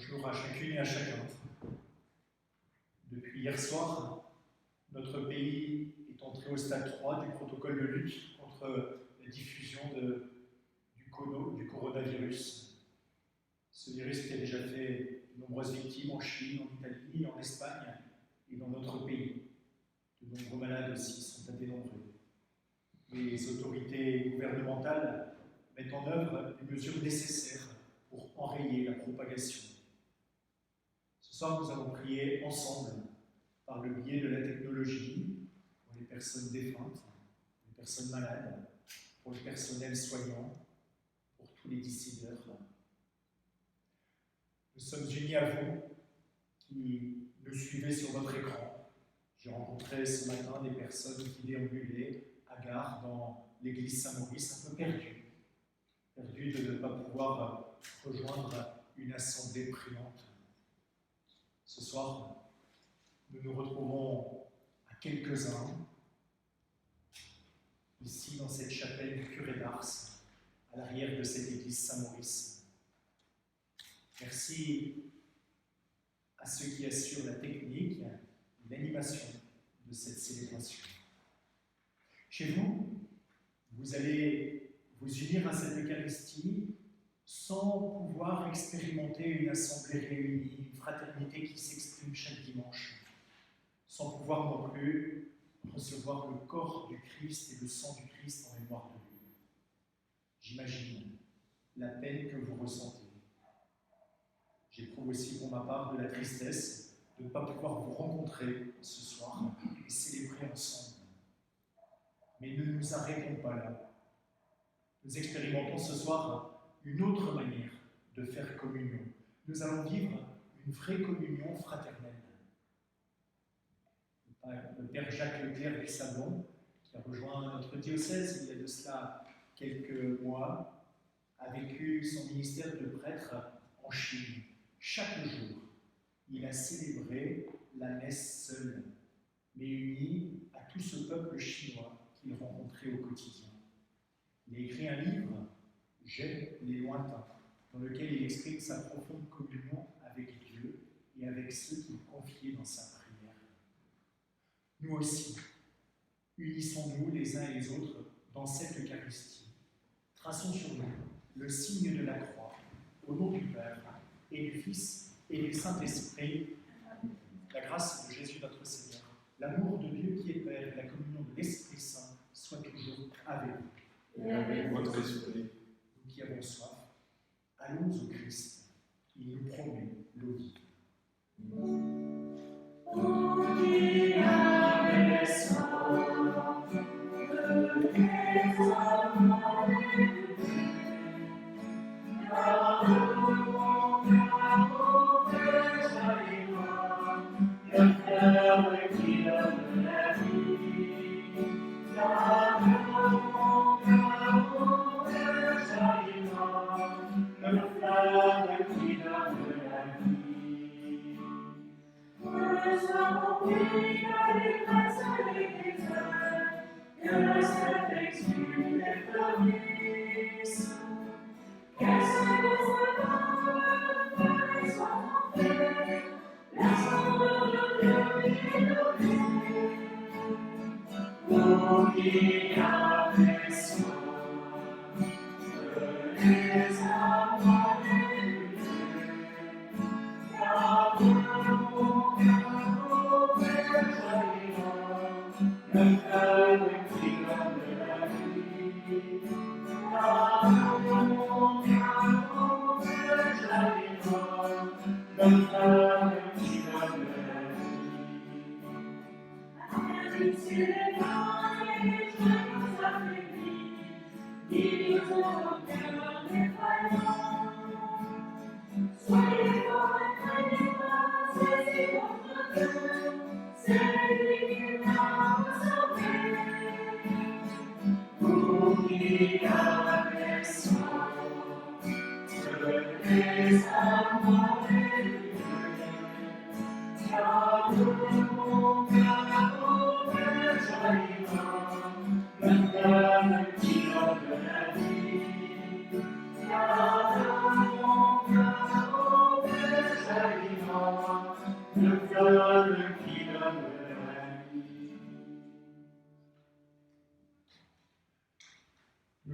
Bonjour à chacune et à chacun. Depuis hier soir, notre pays est entré au stade 3 du protocole de lutte contre la diffusion du coronavirus. Ce virus qui a déjà fait de nombreuses victimes en Chine, en Italie, en Espagne et dans notre pays. De nombreux malades aussi sont à dénombrer. Les autorités gouvernementales mettent en œuvre les mesures nécessaires pour enrayer la propagation. Ce soir, nous allons prier ensemble par le biais de la technologie pour les personnes défuntes, les personnes malades, pour le personnel soignant, pour tous les décideurs. Nous sommes unis à vous qui nous suivez sur votre écran. J'ai rencontré ce matin des personnes qui déambulaient à gare dans l'église Saint-Maurice, un peu perdues de ne pas pouvoir rejoindre une assemblée priante. Ce soir, nous nous retrouvons à quelques-uns, ici dans cette chapelle du curé d'Ars, à l'arrière de cette église Saint-Maurice. Merci à ceux qui assurent la technique et l'animation de cette célébration. Chez vous, vous allez vous unir à cette Eucharistie sans pouvoir expérimenter une assemblée réunie, une fraternité qui s'exprime chaque dimanche, sans pouvoir non plus recevoir le corps du Christ et le sang du Christ en mémoire de lui. J'imagine la peine que vous ressentez. J'éprouve aussi pour ma part de la tristesse de ne pas pouvoir vous rencontrer ce soir et célébrer ensemble. Mais ne nous arrêtons pas là. Nous expérimentons ce soir une autre manière de faire communion. Nous allons vivre une vraie communion fraternelle. Le Père Jacques Leclerc du Sablon, qui a rejoint notre diocèse il y a de cela quelques mois, a vécu son ministère de prêtre en Chine. Chaque jour, il a célébré la messe seule, mais uni à tout ce peuple chinois qu'il rencontrait au quotidien. Il a écrit un livre, J'aime les lointains, dans lequel il exprime sa profonde communion avec Dieu et avec ceux qu'il confiait dans sa prière. Nous aussi, unissons-nous les uns et les autres dans cette Eucharistie. Traçons sur nous le signe de la croix, au nom du Père et du Fils et du Saint-Esprit. La grâce de Jésus notre Seigneur, l'amour de Dieu qui est Père et la communion de l'Esprit Saint soient toujours avec vous. Et avec votre esprit. Nous qui avons soif, allons au Christ. Il nous promet l'eau vive.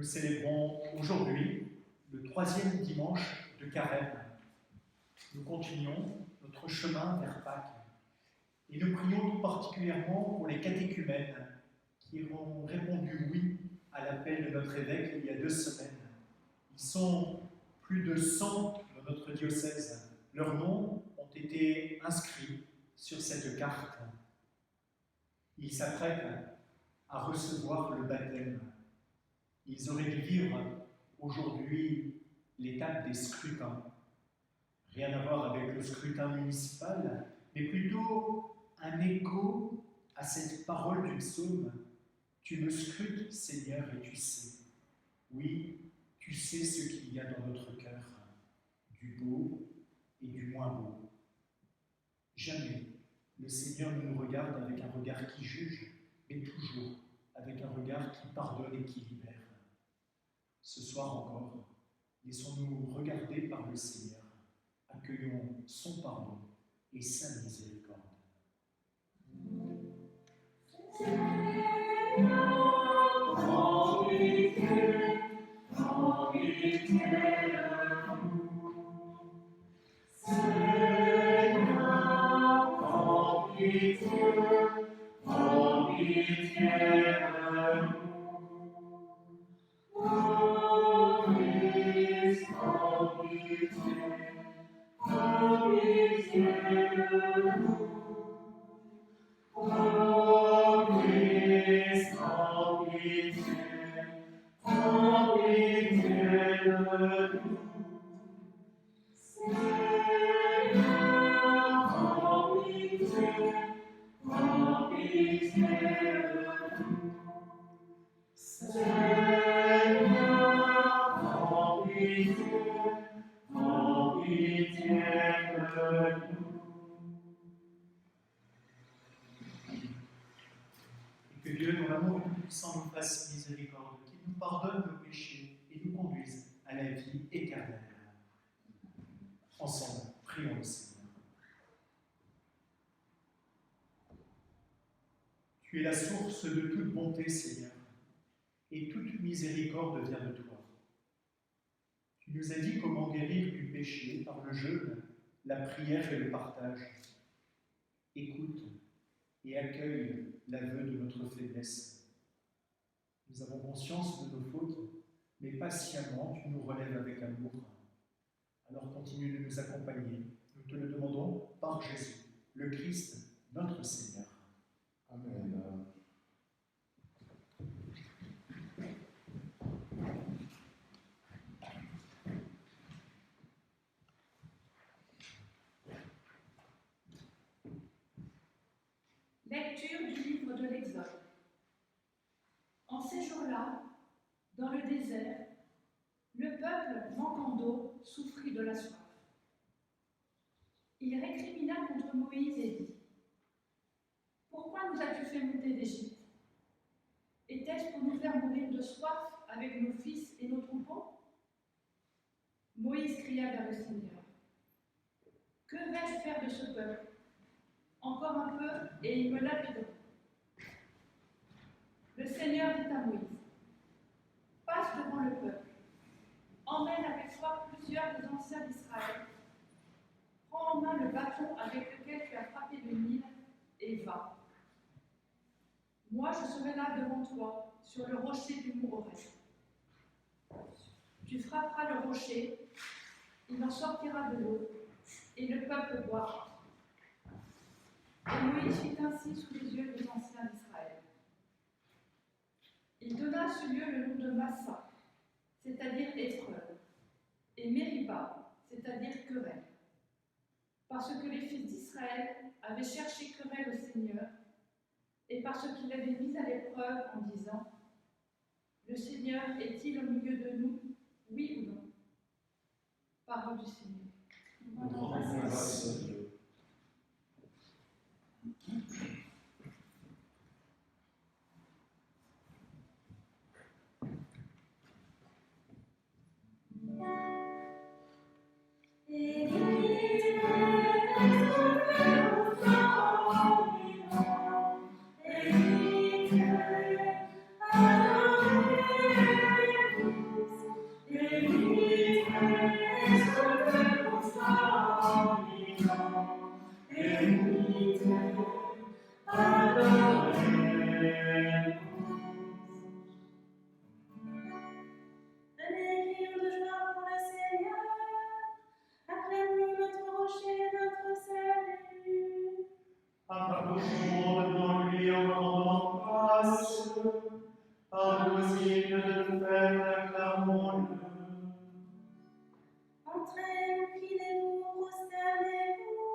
Nous célébrons aujourd'hui le 3e dimanche de Carême. Nous continuons notre chemin vers Pâques. Et nous prions tout particulièrement pour les catéchumènes qui ont répondu oui à l'appel de notre évêque il y a 2 semaines. Ils sont plus de 100 dans notre diocèse. Leurs noms ont été inscrits sur cette carte. Ils s'apprêtent à recevoir le baptême. Ils auraient dû vivre aujourd'hui l'étape des scrutins. Rien à voir avec le scrutin municipal, mais plutôt un écho à cette parole du psaume. Tu me scrutes, Seigneur, et tu sais. Oui, tu sais ce qu'il y a dans notre cœur, du beau et du moins beau. Jamais le Seigneur ne nous regarde avec un regard qui juge, mais toujours avec un regard qui pardonne et qui libère. Ce soir encore, laissons-nous regarder par le Seigneur, accueillons son pardon et sa miséricorde. Que Dieu, dans l'amour tout-puissant, nous fasse miséricorde, qu'il nous pardonne nos péchés et nous conduise à la vie éternelle. Ensemble, prions le Seigneur. Tu es la source de toute bonté, Seigneur, et toute miséricorde vient de toi. Tu nous as dit comment guérir du péché par le jeûne, la prière et le partage. Écoute et accueille l'aveu de notre faiblesse. Nous avons conscience de nos fautes, mais patiemment, tu nous relèves avec amour. Alors continue de nous accompagner. Nous te le demandons par Jésus, le Christ, notre Seigneur. Amen. Lecture du livre de l'Exode. En ces jours-là, dans le désert, le peuple, manquant d'eau, souffrit de la soif. Il récrimina contre Moïse et dit : Pourquoi nous as-tu fait monter d'Égypte ? Était-ce pour nous faire mourir de soif avec nos fils et nos troupeaux ? Moïse cria vers le Seigneur : Que vais-je faire de ce peuple ? Encore un peu, et ils me lapideront. Le Seigneur dit à Moïse : Passe devant le peuple, emmène avec toi plusieurs des anciens d'Israël, prends en main le bâton avec lequel tu as frappé le Nil, et va. Moi, je serai là devant toi, sur le rocher du mont Horeb. Tu frapperas le rocher, il en sortira de l'eau, et le peuple boira. Et Moïse fit ainsi sous les yeux des anciens d'Israël. Il donna à ce lieu le nom de Massa, c'est-à-dire épreuve, et Mériba, c'est-à-dire querelle, parce que les fils d'Israël avaient cherché querelle au Seigneur, et parce qu'il l'avait mis à l'épreuve en disant : Le Seigneur est-il au milieu de nous, oui ou non ? Parole du Seigneur. Grâce à Dieu. Amen. Impossible de faire, acclamons-le. Entrez, inclinez-vous, prosternez-vous,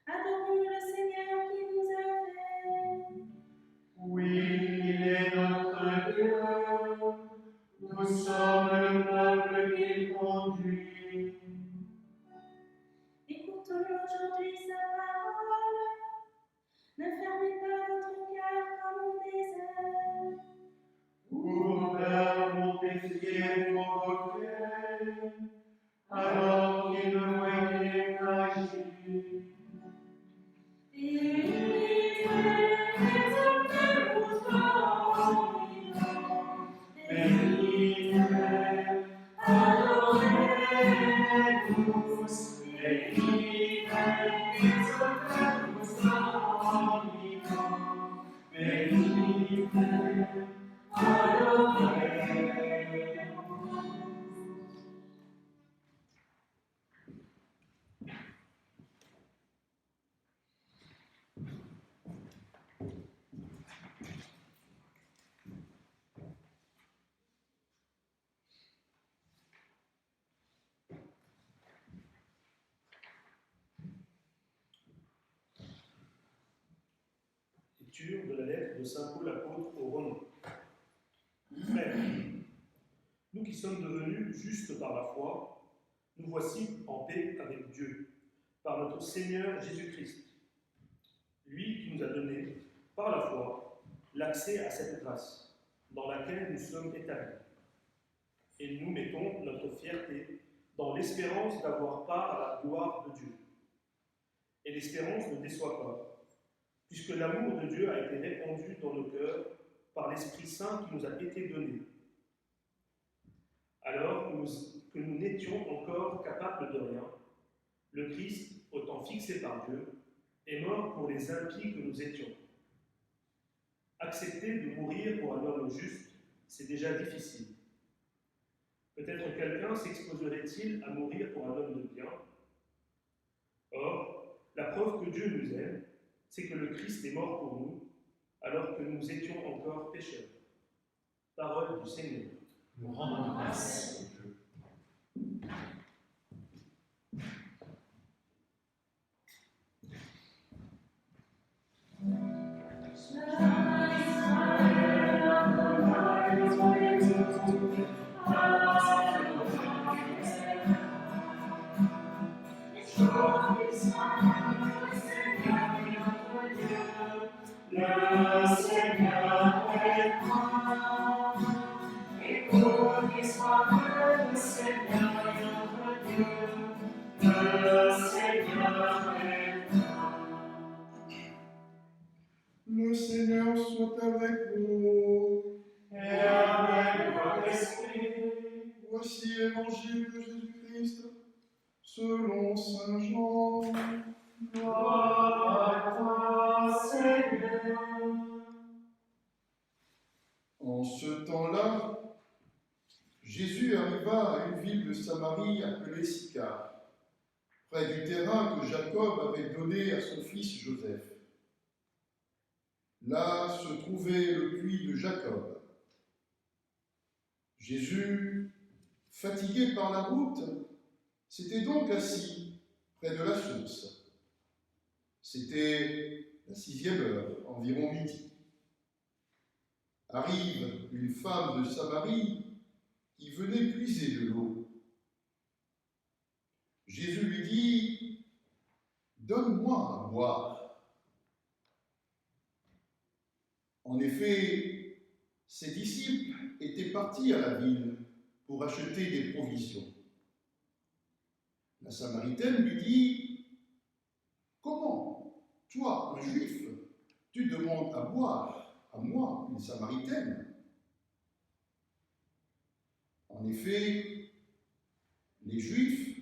adorons le Seigneur qui nous a fait. Oui, il est notre Dieu. Nous sommes le peuple qu'il conduit. Écoutons aujourd'hui sa parole. Ne fermez pas votre cœur comme au désert. Où vos pères m'ont défié et provoqué, alors qu'ils ne voyaient qu'agir. Lecture de la lettre de saint Paul apôtre aux Romains. Frères, nous qui sommes devenus justes par la foi, nous voici en paix avec Dieu, par notre Seigneur Jésus-Christ. Lui qui nous a donné, par la foi, l'accès à cette grâce, dans laquelle nous sommes établis. Et nous mettons notre fierté dans l'espérance d'avoir part à la gloire de Dieu. Et l'espérance ne déçoit pas, puisque l'amour de Dieu a été répandu dans nos cœurs par l'Esprit Saint qui nous a été donné. Alors que nous n'étions encore capables de rien, le Christ, au temps fixé par Dieu, est mort pour les impies que nous étions. Accepter de mourir pour un homme juste, c'est déjà difficile. Peut-être quelqu'un s'exposerait-il à mourir pour un homme de bien. Or, la preuve que Dieu nous aime, c'est que le Christ est mort pour nous, alors que nous étions encore pécheurs. Parole du Seigneur. Nous rendons grâce. Le Seigneur est grand, et pour qu'il soit le Seigneur notre Dieu, le Seigneur est grand. Le Seigneur soit avec vous, et avec votre esprit. Voici l'Évangile de Jésus-Christ, selon saint Jean. Gloire à toi, Seigneur. En ce temps-là, Jésus arriva à une ville de Samarie appelée Sychar, près du terrain que Jacob avait donné à son fils Joseph. Là se trouvait le puits de Jacob. Jésus, fatigué par la route, s'était donc assis près de la source. C'était la 6e heure, environ midi. Arrive une femme de Samarie qui venait puiser de l'eau. Jésus lui dit : « Donne-moi à boire. » En effet, ses disciples étaient partis à la ville pour acheter des provisions. La Samaritaine lui dit : « Comment, toi, un juif, tu demandes à boire à moi, une Samaritaine ? » En effet, les Juifs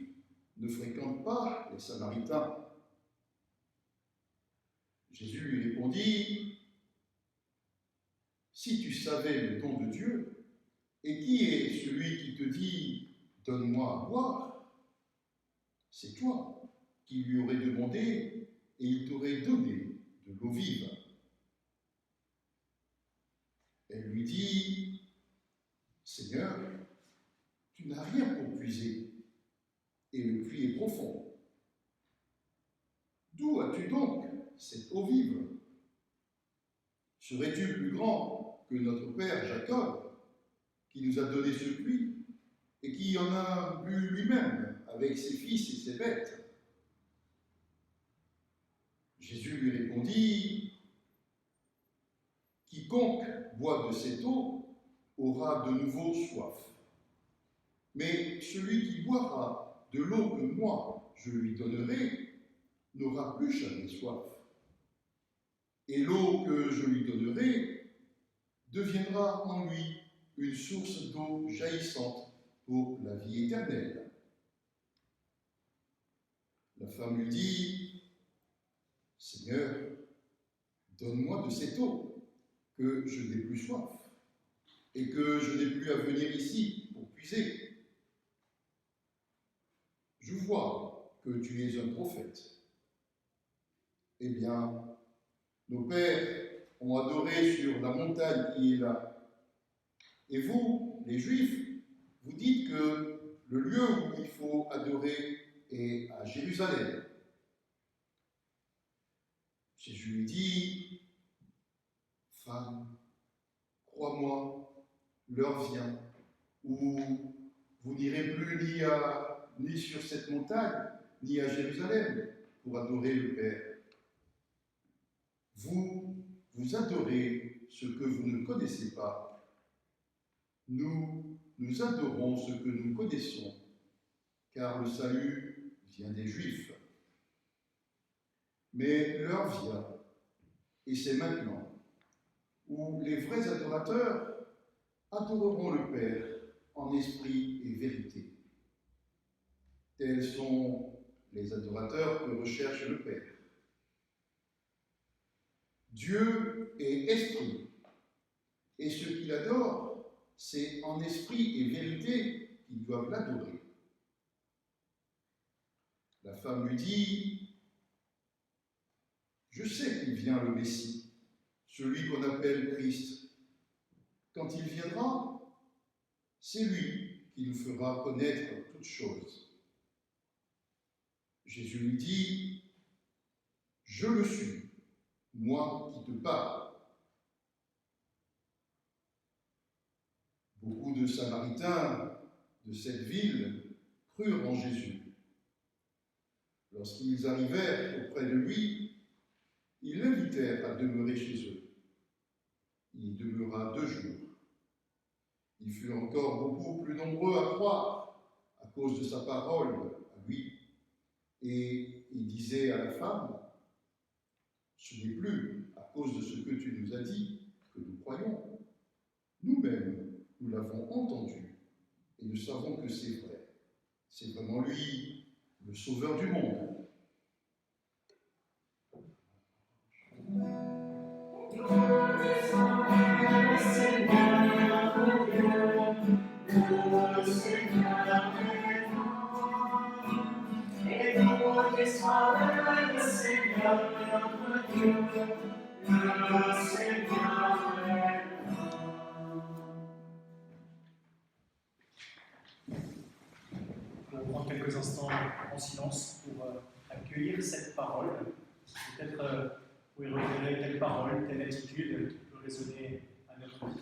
ne fréquentent pas les Samaritains. Jésus lui répondit : « Si tu savais le don de Dieu, et qui est celui qui te dit « Donne-moi à boire », c'est toi qui lui aurais demandé, et il t'aurait donné de l'eau vive. » Elle lui dit, « Seigneur, tu n'as rien pour puiser, et le puits est profond. D'où as-tu donc cette eau vive? Serais-tu plus grand que notre père Jacob, qui nous a donné ce puits, et qui en a bu lui-même avec ses fils et ses bêtes? » Jésus lui répondit, « Quiconque boit de cette eau aura de nouveau soif. Mais celui qui boira de l'eau que moi je lui donnerai n'aura plus jamais soif. Et l'eau que je lui donnerai deviendra en lui une source d'eau jaillissante pour la vie éternelle. » La femme lui dit, « Seigneur, donne-moi de cette eau, que je n'ai plus soif, et que je n'ai plus à venir ici pour puiser. Je vois que tu es un prophète. » Eh bien, nos pères ont adoré sur la montagne qui est là. Et vous, les Juifs, vous dites que le lieu où il faut adorer est à Jérusalem. Jésus lui dit, « Femme, crois-moi, l'heure vient où vous n'irez plus ni sur cette montagne, ni à Jérusalem pour adorer le Père. Vous adorez ce que vous ne connaissez pas. Nous adorons ce que nous connaissons, car le salut vient des Juifs. Mais l'heure vient, et c'est maintenant, où les vrais adorateurs adoreront le Père en esprit et vérité. Tels sont les adorateurs que recherche le Père. Dieu est esprit, et ceux qui l'adorent, c'est en esprit et vérité qu'ils doivent l'adorer. La femme lui dit, « Je sais qu'il vient le Messie, celui qu'on appelle Christ. Quand il viendra, c'est lui qui nous fera connaître toutes choses. » Jésus lui dit, « Je le suis, moi qui te parle. » Beaucoup de Samaritains de cette ville crurent en Jésus. Lorsqu'ils arrivèrent auprès de lui, ils l'invitèrent à demeurer chez eux. Il y demeura 2 jours. Ils furent encore beaucoup plus nombreux à croire à cause de sa parole à lui. Et il disait à la femme, « Ce n'est plus à cause de ce que tu nous as dit que nous croyons. Nous-mêmes, nous l'avons entendu et nous savons que c'est vrai. C'est vraiment lui, le Sauveur du monde. » On va prendre quelques instants en silence pour accueillir cette parole. Peut-être vous pouvez repérer telle parole, telle attitude qui peut résonner à notre vie.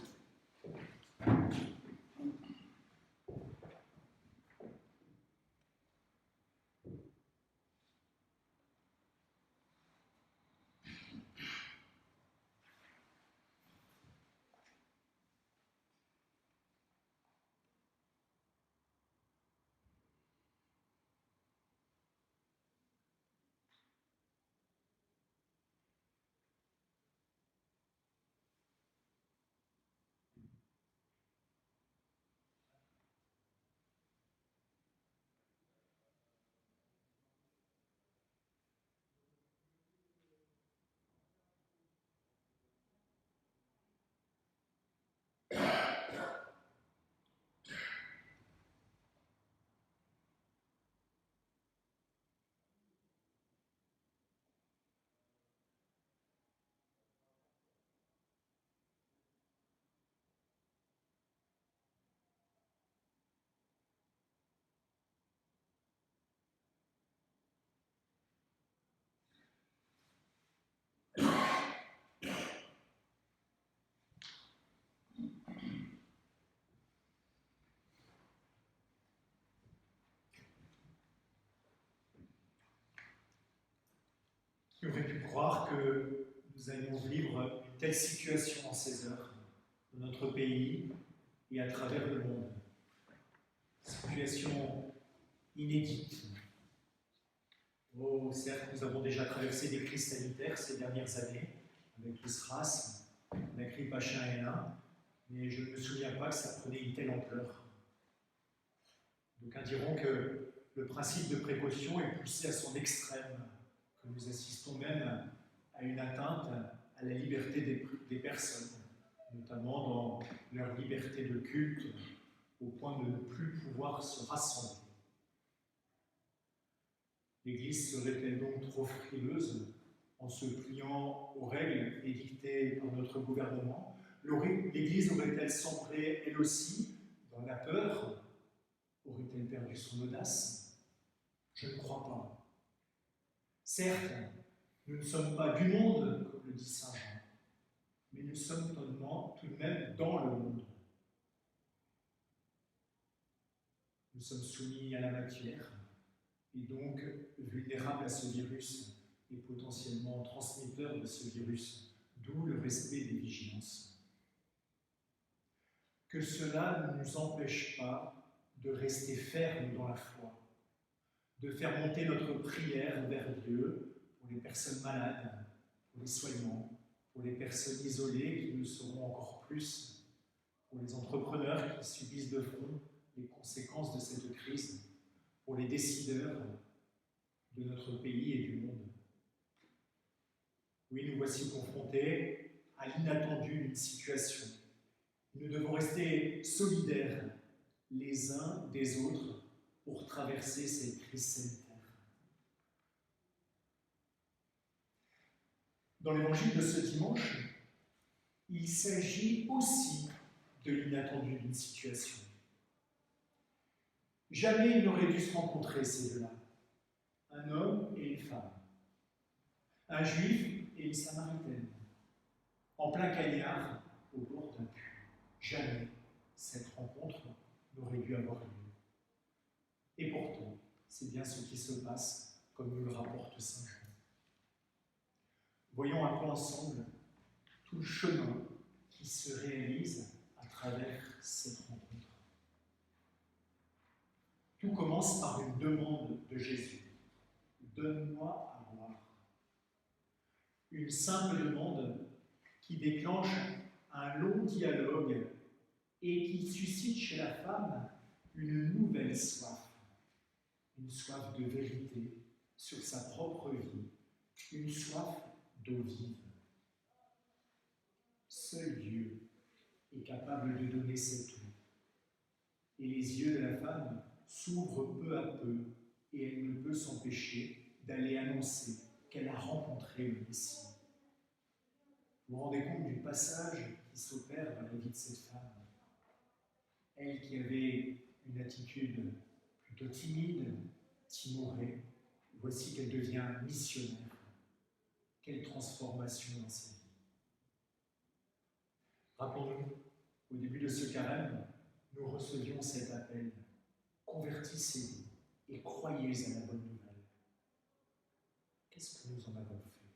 croire que nous allons vivre une telle situation en ces heures, dans notre pays et à travers le monde. Situation inédite. Oh, certes, nous avons déjà traversé des crises sanitaires ces dernières années, avec le SRAS, la grippe H1N1, mais je ne me souviens pas que ça prenait une telle ampleur. D'aucuns diront que le principe de précaution est poussé à son extrême, que nous assistons même à une atteinte à la liberté des personnes, notamment dans leur liberté de culte, au point de ne plus pouvoir se rassembler. L'Église serait-elle donc trop frileuse en se pliant aux règles édictées par notre gouvernement? L'Église aurait-elle sombré, elle aussi, dans la peur? Aurait-elle perdu son audace? Je ne crois pas. Certes, nous ne sommes pas du monde, comme le dit saint Jean, mais nous sommes tout de même dans le monde. Nous sommes soumis à la matière, et donc vulnérables à ce virus, et potentiellement transmetteurs de ce virus, d'où le respect des vigilances. Que cela ne nous empêche pas de rester fermes dans la foi, de faire monter notre prière vers Dieu pour les personnes malades, pour les soignants, pour les personnes isolées qui le seront encore plus, pour les entrepreneurs qui subissent de front les conséquences de cette crise, pour les décideurs de notre pays et du monde. Oui, nous voici confrontés à l'inattendu d'une situation. Nous devons rester solidaires les uns des autres pour traverser cette crise sanitaire. Dans l'évangile de ce dimanche, il s'agit aussi de l'inattendu d'une situation. Jamais ils n'auraient dû se rencontrer, ces deux-là. Un homme et une femme. Un juif et une samaritaine. En plein cagnard, au bord d'un puits. Jamais cette rencontre n'aurait dû avoir lieu. Et pourtant, c'est bien ce qui se passe, comme nous le rapporte saint Jean. Voyons un peu ensemble tout le chemin qui se réalise à travers cette rencontre. Tout commence par une demande de Jésus. Donne-moi à boire. Une simple demande qui déclenche un long dialogue et qui suscite chez la femme une nouvelle soif. Une soif de vérité sur sa propre vie. Une soif d'eau vive. Seul Dieu est capable de donner cette eau. Et les yeux de la femme s'ouvrent peu à peu et elle ne peut s'empêcher d'aller annoncer qu'elle a rencontré le Messie. Vous vous rendez compte du passage qui s'opère dans la vie de cette femme? Elle qui avait une attitude plutôt timide, timorée, voici qu'elle devient missionnaire. Quelle transformation dans sa vie. Rappelons-nous, au début de ce carême, nous recevions cet appel. Convertissez-vous et croyez à la bonne nouvelle. Qu'est-ce que nous en avons fait?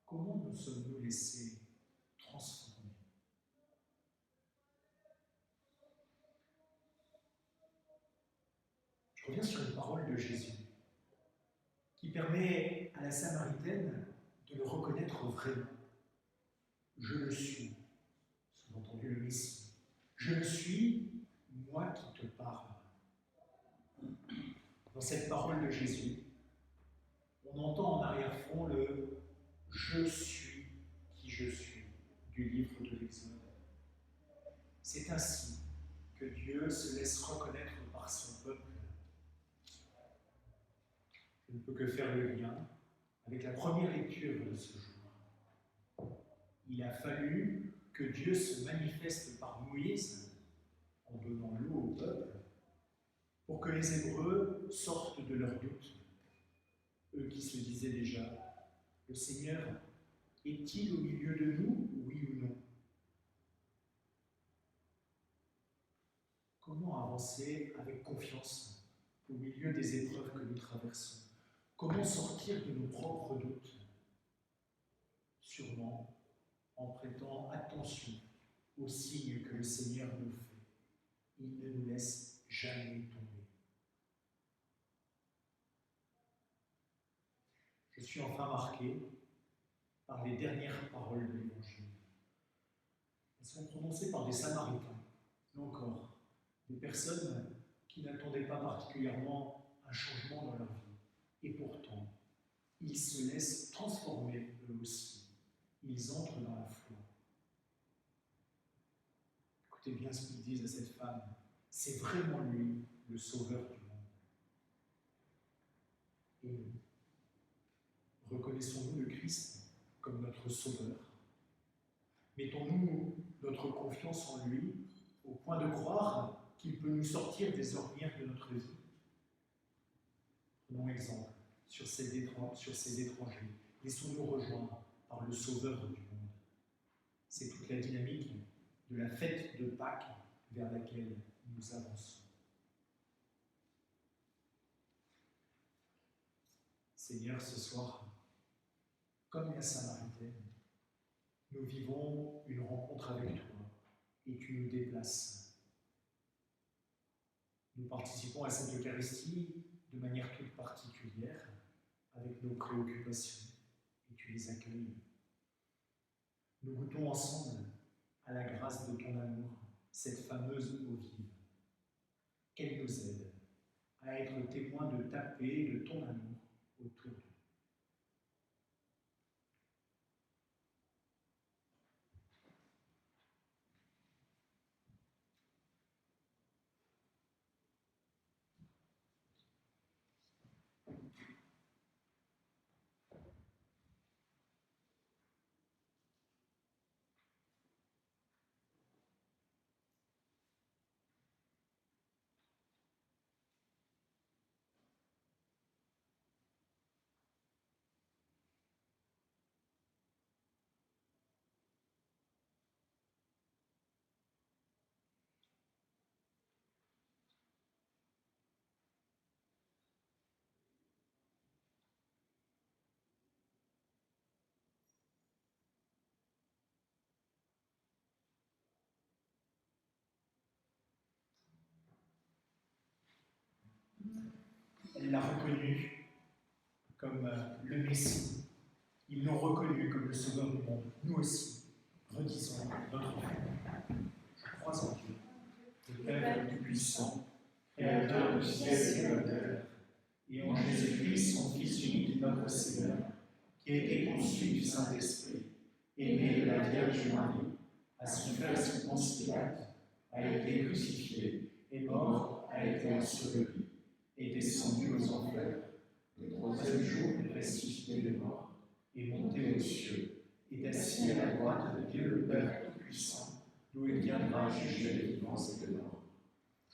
Comment nous sommes-nous laissés transformer? Je reviens sur une parole de Jésus qui permet à la Samaritaine de le reconnaître vraiment. Je le suis, sous-entendu le Messie. Je le suis, moi qui te parle. Dans cette parole de Jésus, on entend en arrière-fond le « Je suis qui je suis » du livre de l'Exode. C'est ainsi que Dieu se laisse reconnaître par son peuple. Je ne peux que faire le lien avec la première lecture de ce jour. Il a fallu que Dieu se manifeste par Moïse en donnant l'eau au peuple pour que les Hébreux sortent de leurs doutes, eux qui se disaient déjà « Le Seigneur est-il au milieu de nous, oui ou non ?» Comment avancer avec confiance au milieu des épreuves que nous traversons? Comment sortir de nos propres doutes sûrement en prêtant attention aux signes que le Seigneur nous fait. Il ne nous laisse jamais tomber. Je suis enfin marqué par les dernières paroles de l'Évangile. Elles sont prononcées par des Samaritains, là encore, des personnes qui n'attendaient pas particulièrement un changement dans leur vie. Et pourtant, ils se laissent transformer eux aussi. Ils entrent dans la foi. Écoutez bien ce qu'ils disent à cette femme. C'est vraiment lui, le sauveur du monde. Et nous, reconnaissons-nous le Christ comme notre sauveur? Mettons-nous notre confiance en lui au point de croire qu'il peut nous sortir des ornières de notre vie? Prenons exemple sur ces étrangers. Laissons-nous rejoindre par le Sauveur du monde. C'est toute la dynamique de la fête de Pâques vers laquelle nous avançons. Seigneur, ce soir, comme la Samaritaine, nous vivons une rencontre avec toi et tu nous déplaces. Nous participons à cette Eucharistie de manière toute particulière, avec nos préoccupations, et tu les accueilles. Nous goûtons ensemble à la grâce de ton amour, cette fameuse eau vive. Qu'elle nous aide à être témoins de ta paix et de ton amour autour de nous. Elle l'a reconnu comme le Messie. Ils l'ont reconnu comme le Sauveur du monde. Nous aussi, redisons notre foi. Je crois en Dieu, le Père Tout-Puissant, Créateur du ciel et de la terre, et en Jésus-Christ, son Fils unique, notre Seigneur, qui a été conçu du Saint-Esprit, est né de la Vierge Marie, a souffert sous Ponce Pilate, a été crucifié, est mort, a été enseveli, est descendu aux enfers, le troisième jour est ressuscité des morts, est monté aux cieux, est assis à la droite de Dieu le Père Tout-Puissant, d'où il viendra juger les vivants et les morts.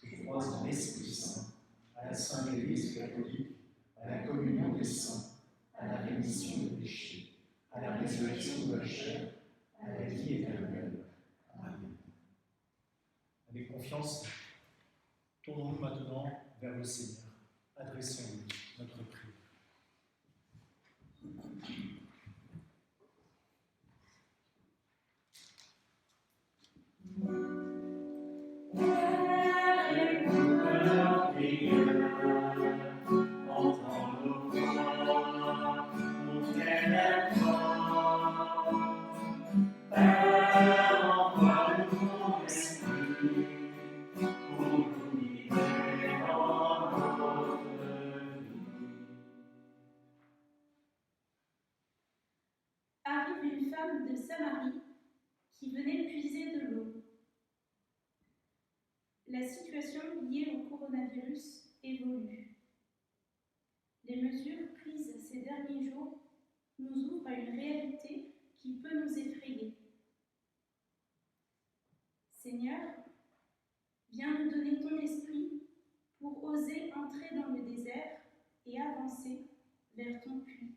Je crois en l'Esprit Saint, à la Sainte Église catholique, à la communion des saints, à la rémission des péchés, à la résurrection de la chair, à la vie éternelle. Amen. Avec confiance, tournons-nous maintenant vers le Seigneur. Adressons-lui notre prière. Arrive une femme de Samarie qui venait puiser de l'eau. La situation liée au coronavirus évolue. Les mesures prises ces derniers jours nous ouvrent à une réalité qui peut nous effrayer. Seigneur, viens nous donner ton esprit pour oser entrer dans le désert et avancer vers ton puits.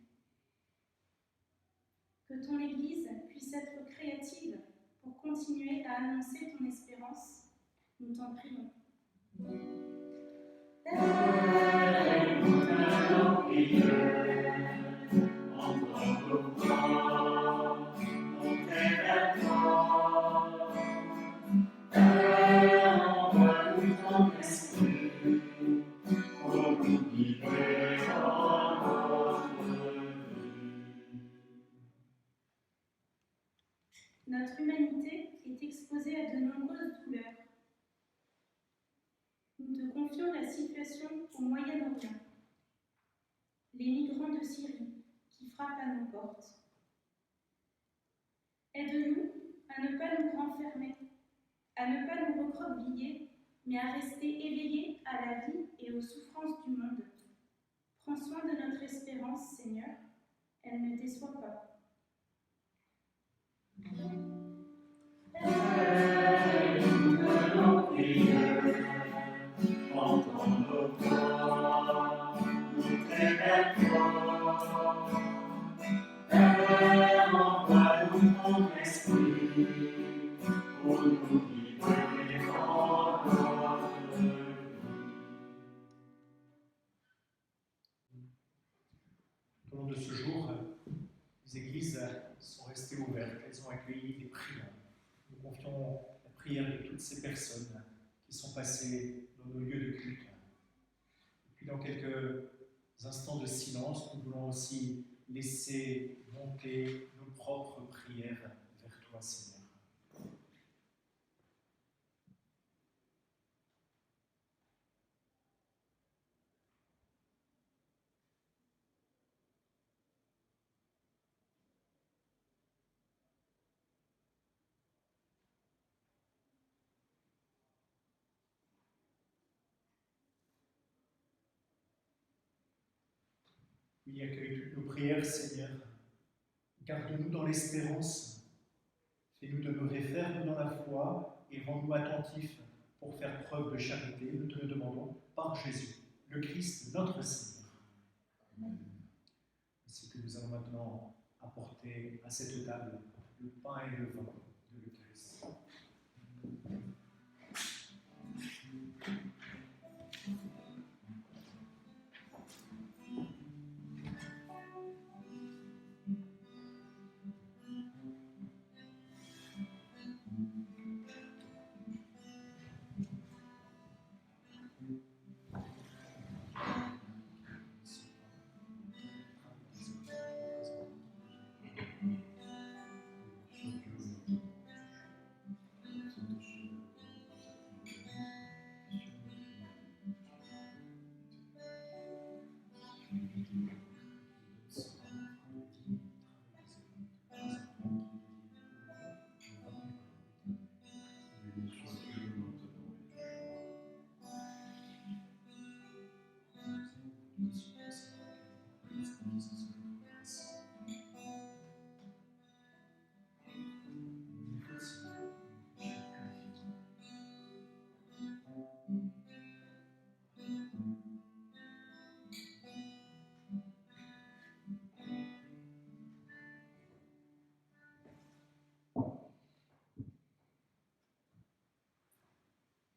Que ton Église puisse être créative pour continuer à annoncer ton espérance. Nous t'en prions. Père, écoute nos prières, entends nos voix, fraternité est exposée à de nombreuses douleurs. Nous te confions la situation au Moyen-Orient, les migrants de Syrie qui frappent à nos portes. Aide-nous à ne pas nous renfermer, à ne pas nous recroqueviller, mais à rester éveillés à la vie et aux souffrances du monde. Prends soin de notre espérance, Seigneur, elle ne déçoit pas. Aide nos prières, entends nos voix, nous t'élèvons. Père, envoie-nous ton esprit pour nous guider dans notre vie. Au long de ce jour, les églises sont restées ouvertes, elles ont accueilli des prières. Nous confions la prière de toutes ces personnes qui sont passées dans nos lieux de culte. Et puis dans quelques instants de silence, nous voulons aussi laisser monter nos propres prières vers toi, Seigneur. Oui, accueille toutes nos prières, Seigneur. Garde-nous dans l'espérance. Fais-nous demeurer fermes dans la foi et rends-nous attentifs pour faire preuve de charité. Nous te le demandons par Jésus, le Christ, notre Seigneur. Amen. Ainsi que nous allons maintenant apporter à cette table le pain et le vin de l'Eucharistie.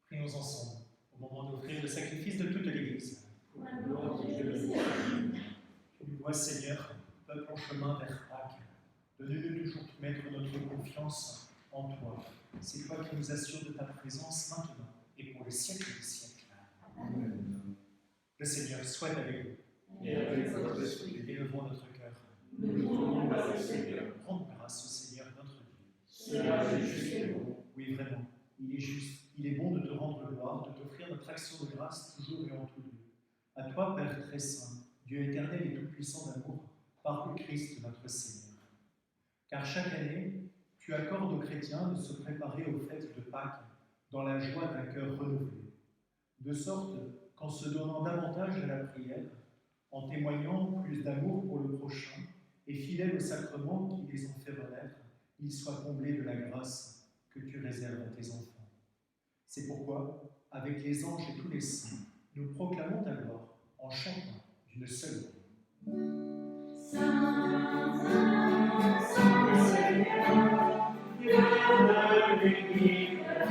Prions ensemble au moment d'offrir le sacrifice de toute l'Église. Tu nous vois, Seigneur, peuple en chemin vers Pâques. Donne-nous toujours mettre notre confiance en toi. C'est toi qui nous assures de ta présence maintenant et pour le siècle des siècles. Amen. Le Seigneur soit avec vous. Et avec votre esprit. Élevons notre cœur. Nous tournons vers le Seigneur. Rendons grâce au Seigneur notre Dieu. Cela est juste et bon. Oui, vraiment, il est juste. Il est bon de te rendre gloire, de t'offrir notre action de grâce toujours et en tout lieu. À toi, Père très saint, Dieu éternel et tout-puissant d'amour, par le Christ notre Seigneur. Car chaque année, tu accordes aux chrétiens de se préparer aux fêtes de Pâques dans la joie d'un cœur renouvelé, de sorte qu'en se donnant davantage à la prière, en témoignant plus d'amour pour le prochain et fidèles aux sacrements qui les ont fait renaître, ils soient comblés de la grâce que tu réserves à tes enfants. C'est pourquoi, avec les anges et tous les saints, nous proclamons ta gloire en chantant d'une seule voix. Saint, Saint, Saint Seigneur, Dieu de l'univers,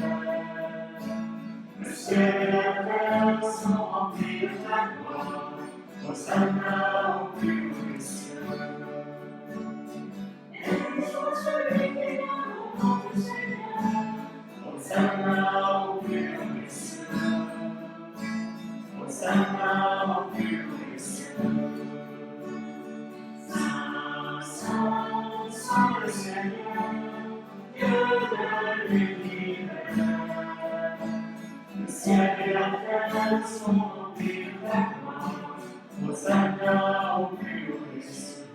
le ciel et la terre sont remplis de ta gloire, Hosanna au plus haut des cieux. Et sur celui qui vient au nom du Seigneur, Hosanna au plus haut des cieux. Hosanna au plus haut des cieux. Saint, Saint, Saint le Seigneur, Dieu de l'univers. Le ciel et la terre sont remplis de ta gloire. Hosanna au plus haut des cieux.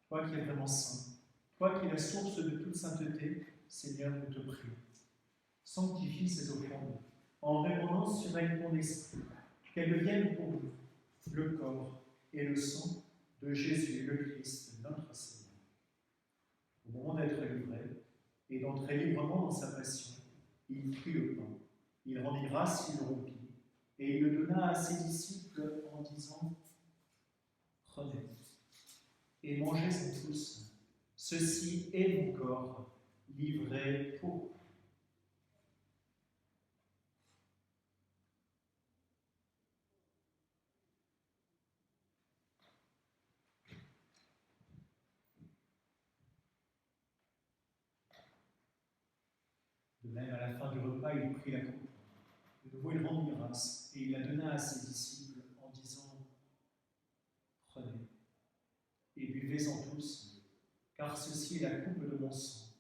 Toi qui es vraiment saint, toi qui es la source de toute sainteté, Seigneur, nous te prions. Sanctifie ces offrandes en répandant sur elles ton esprit, qu'elles deviennent pour nous le corps et le sang de Jésus le Christ, notre Seigneur. Au moment d'être livré et d'entrer librement dans sa passion, il prit le pain, il rendit grâce, il le rompit, et il le donna à ses disciples en disant « Prenez et mangez-en tous, ceci est mon corps livré pour vous. » De même, à la fin du repas, il prit la coupe. De nouveau, il rendit grâce et il la donna à ses disciples en disant « Prenez et buvez-en tous, car ceci est la coupe de mon sang,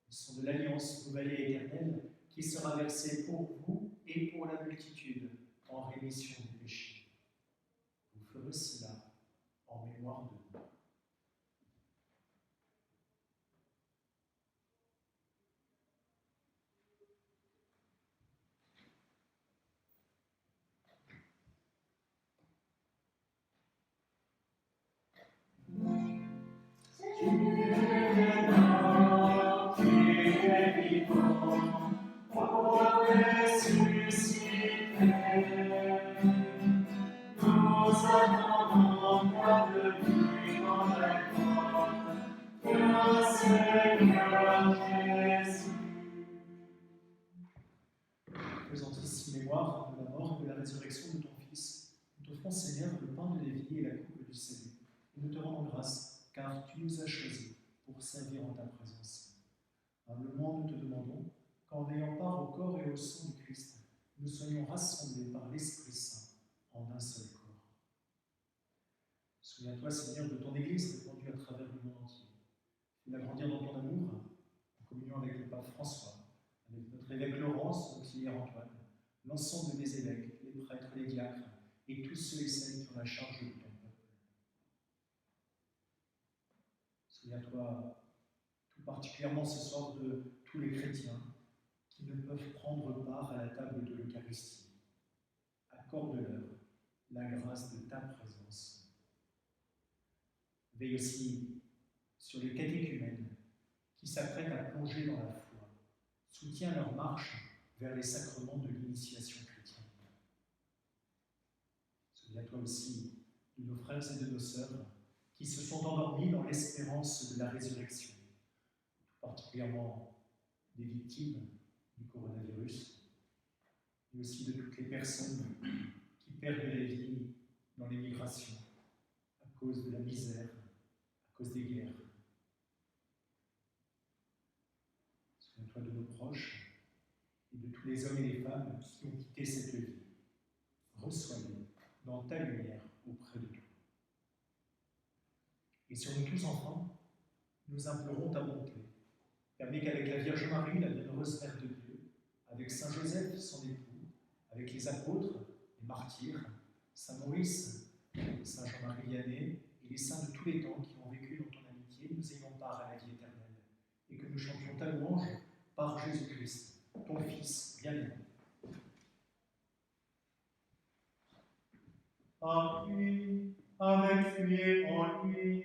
le sang de l'alliance nouvelle et éternelle qui sera versée pour vous et pour la multitude en rémission des péchés. Vous ferez cela en mémoire de moi. » Faisant ici mémoire de la mort et de la résurrection de ton Fils, nous t'offrons, Seigneur, le pain de la vie et la coupe du salut. Et nous te rendons grâce, car tu nous as choisis pour servir en ta présence. Humblement, nous te demandons qu'en ayant part au corps et au sang du Christ, nous soyons rassemblés par l'Esprit Saint en un seul corps. Souviens-toi, Seigneur, de ton Église répandue à travers le monde entier. Fais-la grandir dans ton amour, en communion avec le pape François, avec notre évêque Laurence, son auxiliaire Antoine, l'ensemble de mes évêques, les prêtres, les diacres, et tous ceux et celles qui ont la charge de ton peuple. Souviens-toi tout particulièrement ce soir de tous les chrétiens qui ne peuvent prendre part à la table de l'Eucharistie. Accorde-leur la grâce de ta présence. Veille aussi sur les catéchumènes qui s'apprêtent à plonger dans la foi. Soutiens leur marche vers les sacrements de l'initiation chrétienne. Souviens-toi aussi de nos frères et de nos sœurs qui se sont endormis dans l'espérance de la résurrection, tout particulièrement des victimes du coronavirus, mais aussi de toutes les personnes qui perdent la vie dans les migrations à cause de la misère, à cause des guerres. Souviens-toi de nos proches et de tous les hommes et les femmes qui ont quitté cette vie. Reçois-les dans ta lumière auprès de toi. Et sur nous tous, enfin, nous implorons ta bonté. Permets qu'avec la Vierge Marie, la bienheureuse Mère de Dieu, avec Saint Joseph, son époux, avec les apôtres, les martyrs, Saint Maurice, Saint Jean-Marie Vianney et les saints de tous les temps qui ont vécu dans ton amitié, nous ayons part à la vie éternelle, et que nous chantions ta louange par Jésus-Christ, ton Fils bien-aimé. En lui, avec lui et en lui,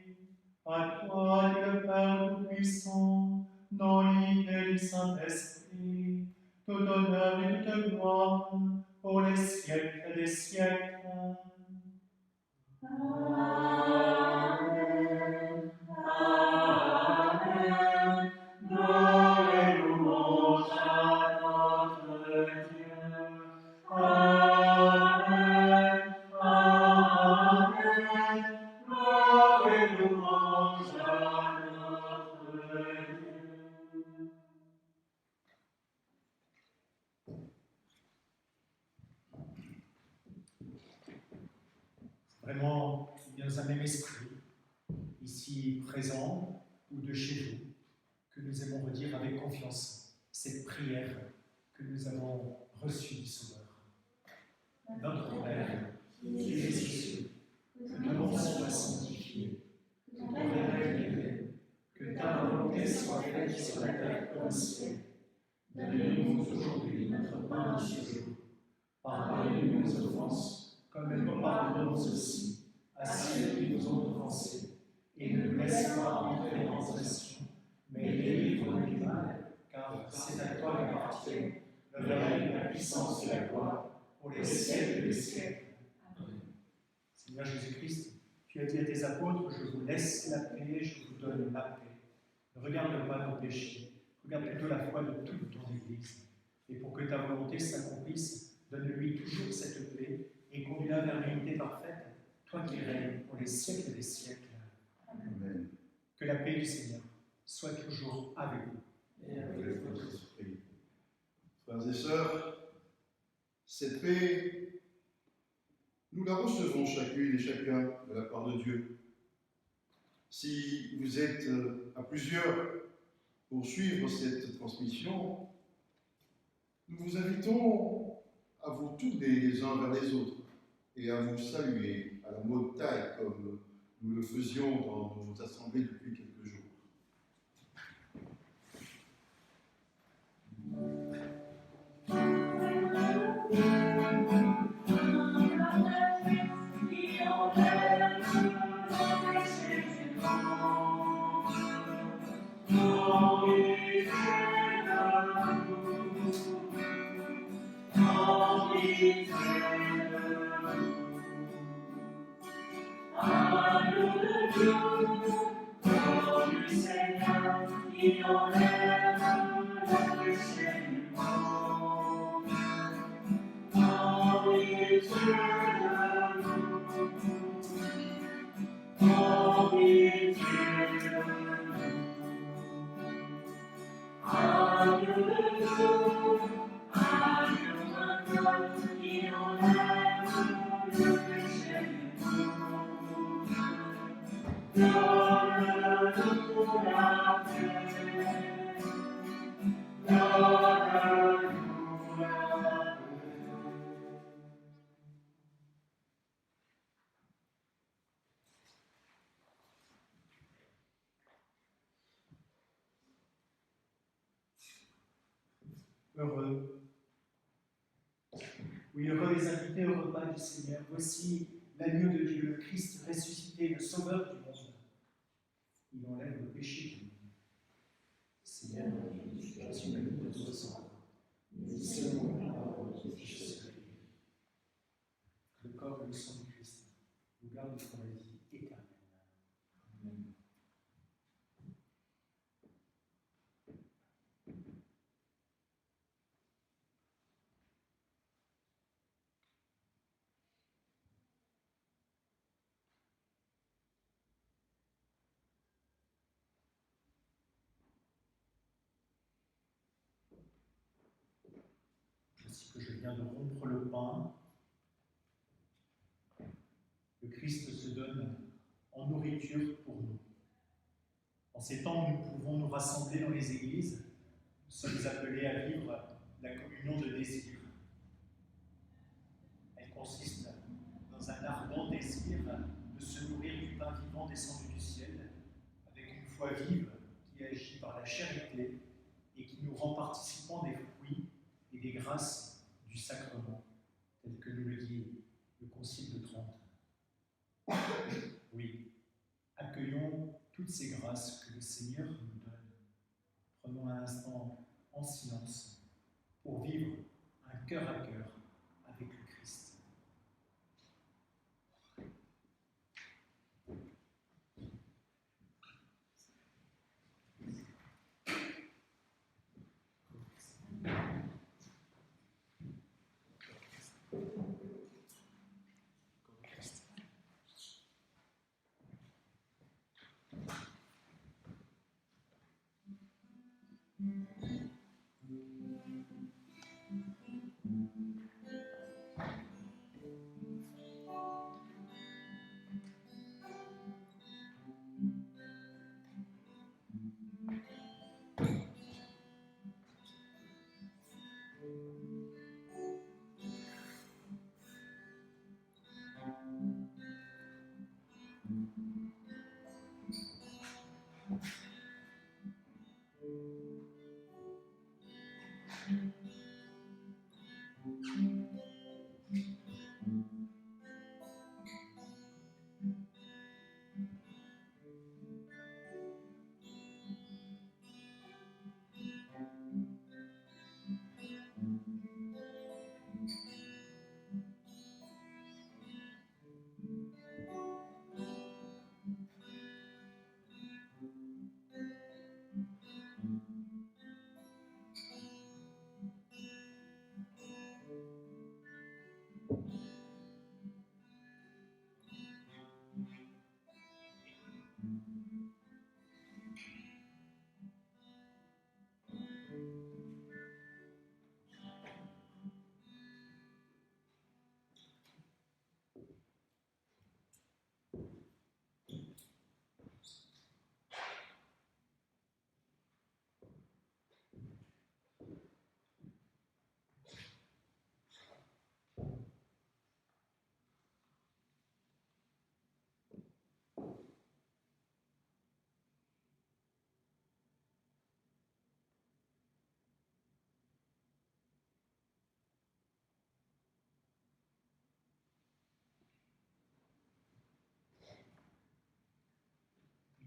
à toi, Dieu le Père Tout-Puissant, dans l'unité du Saint-Esprit, tout honneur et toute gloire, pour les siècles des siècles. Amen. Amen. Gloire et louange à notre Dieu. Amen. Amen. Gloire et louange à notre Dieu. Vraiment, il y a un même esprit, ici présent ou de chez vous, nous aimons redire avec confiance cette prière que nous avons reçue du Sauveur. Notre Père, qui es aux cieux, que ton nom soit sanctifié, que ton règne vienne, que ta volonté soit faite sur la terre comme au ciel. Donne-nous aujourd'hui notre pain de ce jour. Pardonne-nous nos offenses, comme nous pardonnons aussi à ceux qui nous ont offensés. Et ne nous laisse pas entrer en tentation, mais délivre-nous du mal, car c'est à toi qu'appartiennent le règne, la puissance et la gloire, pour les siècles des siècles. Amen. Seigneur Jésus-Christ, tu as dit à tes apôtres, je vous laisse la paix, je vous donne ma paix. Ne regarde pas nos péchés, regarde plutôt la foi de toute ton Église. Et pour que ta volonté s'accomplisse, donne-lui toujours cette paix et conduis-la vers l'unité parfaite, toi qui règnes pour les siècles des siècles. Amen. Que la paix du Seigneur soit toujours avec vous. Et avec votre esprit. Frères et sœurs, cette paix, nous la recevons chacune et chacun de la part de Dieu. Si vous êtes à plusieurs pour suivre cette transmission, nous vous invitons à vous tourner les uns vers les autres et à vous saluer à la mode taille comme nous le faisions dans nos assemblées depuis quelques jours. Heureux. Oui, heureux les invités au repas du Seigneur. Voici l'agneau de Dieu, le Christ ressuscité, le sauveur du monde. Il enlève le péché du monde. Seigneur, je suis venu de ton sang. Mais seulement la parole qui je serai. Le corps et le sang du Christ nous gardent pour la vie éternelle. Amen. Ainsi que je viens de rompre le pain, le Christ se donne en nourriture pour nous. En ces temps où nous pouvons nous rassembler dans les églises, nous sommes appelés à vivre la communion de désir. Elle consiste dans un ardent désir de se nourrir du pain vivant descendu du ciel, avec une foi vive qui agit par la charité et qui nous rend participants des fruits et des grâces du sacrement, tel que nous le dit le Concile de Trente. Oui, accueillons toutes ces grâces que le Seigneur nous donne. Prenons un instant en silence pour vivre un cœur à cœur avec le Christ.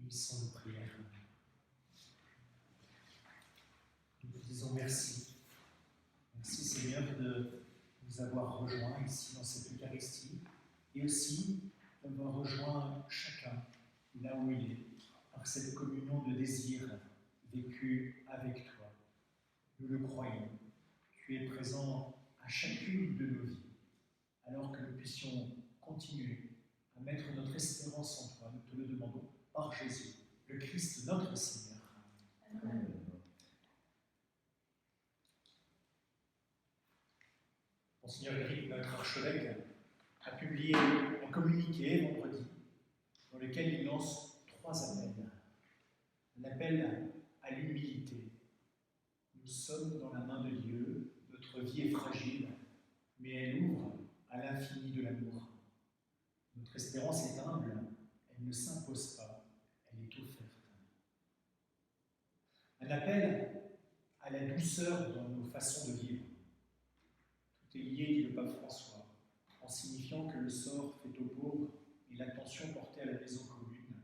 Unissons nos prières. Nous vous disons merci. Merci Seigneur de nous avoir rejoints ici dans cette Eucharistie et aussi d'avoir rejoint chacun là où il est par cette communion de désir vécue avec toi. Nous le croyons. Tu es présent à chacune de nos vies alors que nous puissions continuer à mettre notre espérance en toi. Nous te le demandons par Jésus, le Christ notre Seigneur. Amen. Monseigneur Éric, notre archevêque, a publié un communiqué vendredi dans lequel il lance 3 appels. Un appel à l'humilité. Nous sommes dans la main de Dieu, notre vie est fragile, mais elle ouvre à l'infini de l'amour. Notre espérance est humble, elle ne s'impose pas, elle est offerte. Un appel à la douceur dans nos façons de vivre. Tout est lié, dit le pape François, en signifiant que le sort fait aux pauvres et l'attention portée à la maison commune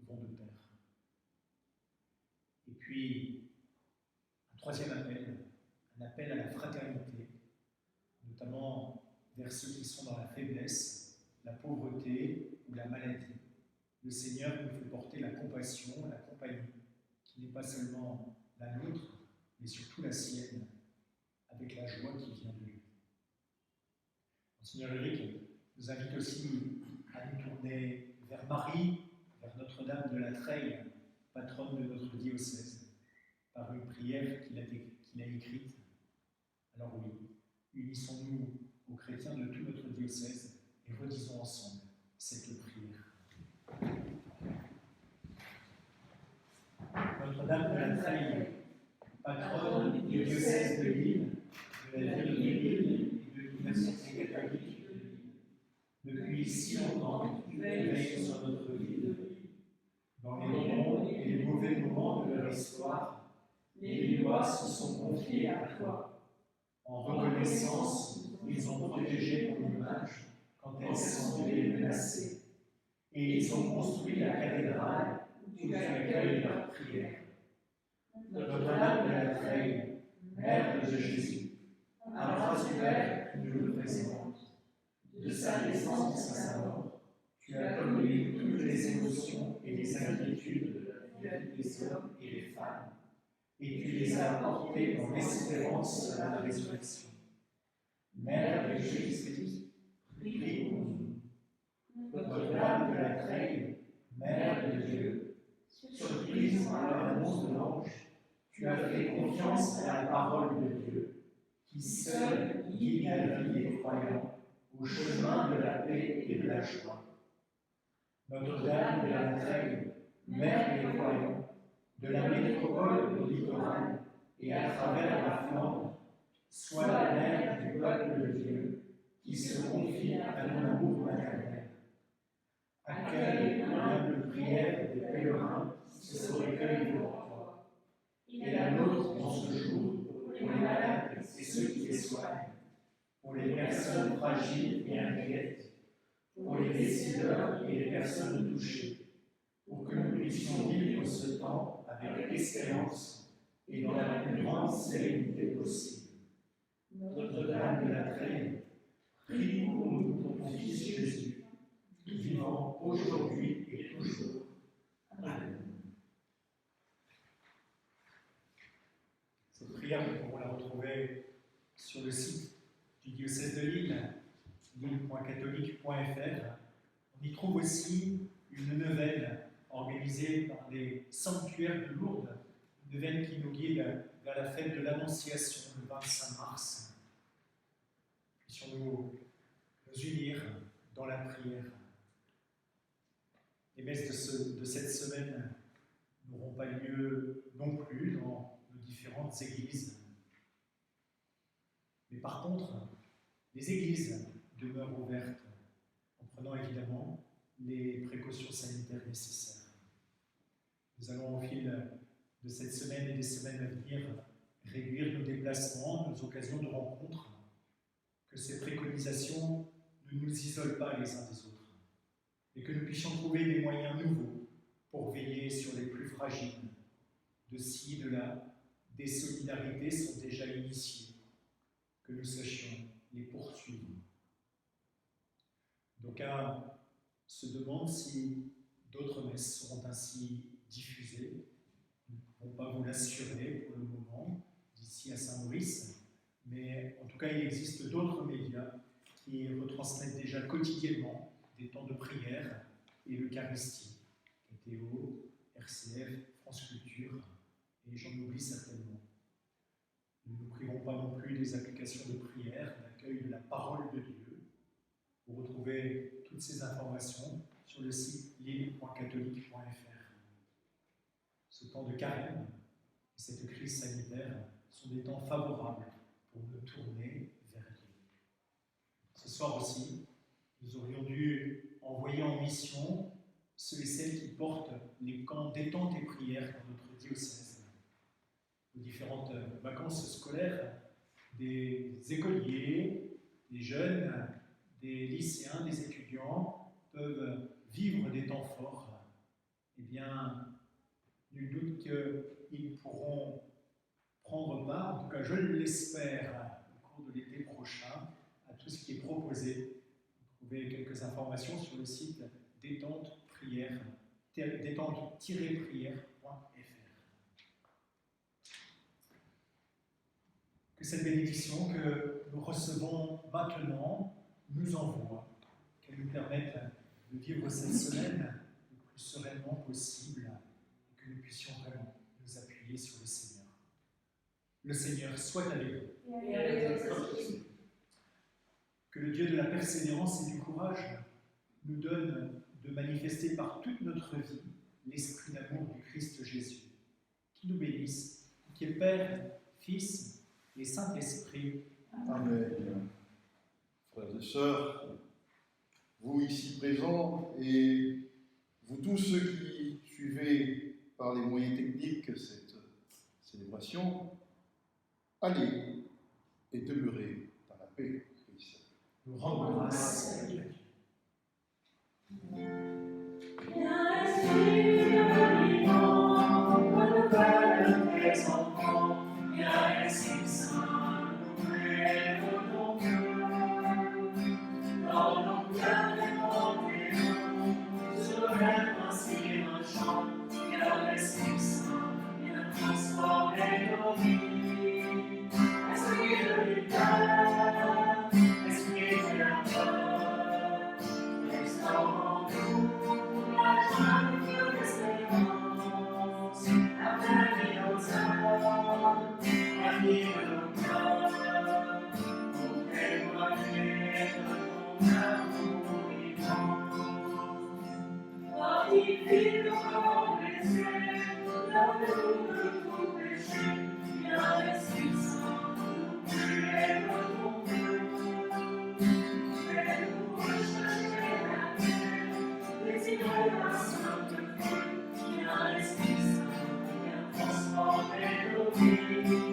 vont de pair. Et puis, un 3e appel, un appel à la fraternité, notamment vers ceux qui sont dans la faiblesse, la pauvreté ou la maladie. Le Seigneur nous fait porter la compassion, la compagnie, qui n'est pas seulement la nôtre, mais surtout la sienne, avec la joie qui vient de lui. Monseigneur Éric nous invite aussi à nous tourner vers Marie, vers Notre-Dame de la Treille, patronne de notre diocèse, par une prière qu'il a écrite. Alors oui, unissons-nous aux chrétiens de tout notre diocèse et redisons ensemble cette prière. Notre-Dame de la Treille, patronne du diocèse de Lille, de la ville de Lille et de l'Université catholique de Lille, depuis si longtemps, tu veilles sur notre vie. Dans les bons et les mauvais moments de leur histoire, les Lillois se sont confiés à toi. En reconnaissance, ils ont protégé ton image quand elle semblait menacée. Et ils ont construit la cathédrale où tu accueilles leurs prières. Notre-Dame de la Treille, Mère de Jésus, à bras ouverts, tu nous le présentes. De sa naissance à sa mort, tu as connu toutes les émotions et les inquiétudes de la vie des hommes et des femmes, et tu les as portés dans l'espérance de la résurrection. Mère de Jésus-Christ, prie pour nous. Notre-Dame de la Treille, Mère de Dieu, surprise par l'annonce de l'ange, tu as fait confiance à la parole de Dieu, qui seule guide la vie des croyants au chemin de la paix et de la joie. Notre-Dame de la Treille, Mère des croyants, de la métropole au littoral et à travers la Flandre, sois la mère du peuple de Dieu qui se confie à ton amour maternel. Accueille l'humble prière des pèlerins qui se recueillent devant toi et les soigne, pour les personnes fragiles et inquiètes, pour les décideurs et les personnes touchées, pour que nous puissions vivre ce temps avec espérance et dans la plus grande sérénité possible. Notre-Dame de la Trêve, prie pour nous pour ton Fils Jésus, vivant aujourd'hui et toujours. Amen. Cette prière, nous pourrons la retrouver sur le site du diocèse de Lille, lille.catholique.fr. On y trouve aussi une neuvaine organisée par les sanctuaires de Lourdes, une neuvaine qui nous guide vers la fête de l'Annonciation le 25 mars. Puissions-nous nous unir dans la prière. Les messes de cette semaine n'auront pas lieu non plus dans nos différentes églises. Mais par contre, les églises demeurent ouvertes, en prenant évidemment les précautions sanitaires nécessaires. Nous allons au fil de cette semaine et des semaines à venir réduire nos déplacements, nos occasions de rencontres, que ces préconisations ne nous isolent pas les uns des autres, et que nous puissions trouver des moyens nouveaux pour veiller sur les plus fragiles. De ci, de là, des solidarités sont déjà initiées, que nous sachions les poursuivre. D'aucuns se demandent si d'autres messes seront ainsi diffusées. Nous ne pouvons pas vous l'assurer pour le moment, d'ici à Saint-Maurice, mais en tout cas, il existe d'autres médias qui retransmettent déjà quotidiennement des temps de prière et l'Eucharistie. KTO, RCF, France Culture, et j'en oublie certainement. Nous ne nous privons pas non plus des applications de prière, d'accueil de la parole de Dieu. Vous retrouvez toutes ces informations sur le site lille.catholique.fr. Ce temps de carême et cette crise sanitaire sont des temps favorables pour nous tourner vers Dieu. Ce soir aussi, nous aurions dû envoyer en mission ceux et celles qui portent les camps détente et prière dans notre diocèse. Aux différentes vacances scolaires, des écoliers, des jeunes, des lycéens, des étudiants peuvent vivre des temps forts. Eh bien, nul doute qu'ils pourront prendre part, en tout cas je l'espère, au cours de l'été prochain, à tout ce qui est proposé. Vous trouvez quelques informations sur le site détente-prière.fr. Que cette bénédiction que nous recevons maintenant nous envoie, qu'elle nous permette de vivre cette semaine le plus sereinement possible et que nous puissions vraiment nous appuyer sur le Seigneur. Le Seigneur soit avec vous. Et avec votre esprit. Que le Dieu de la persévérance et du courage nous donne de manifester par toute notre vie l'esprit d'amour du Christ Jésus, qui nous bénisse, qui est Père, Fils et Saint-Esprit. Amen. Frères et sœurs, vous ici présents et vous tous ceux qui suivez par les moyens techniques cette célébration, allez et demeurez dans la paix de Christ. Nous rendons grâce à Dieu. Thank you.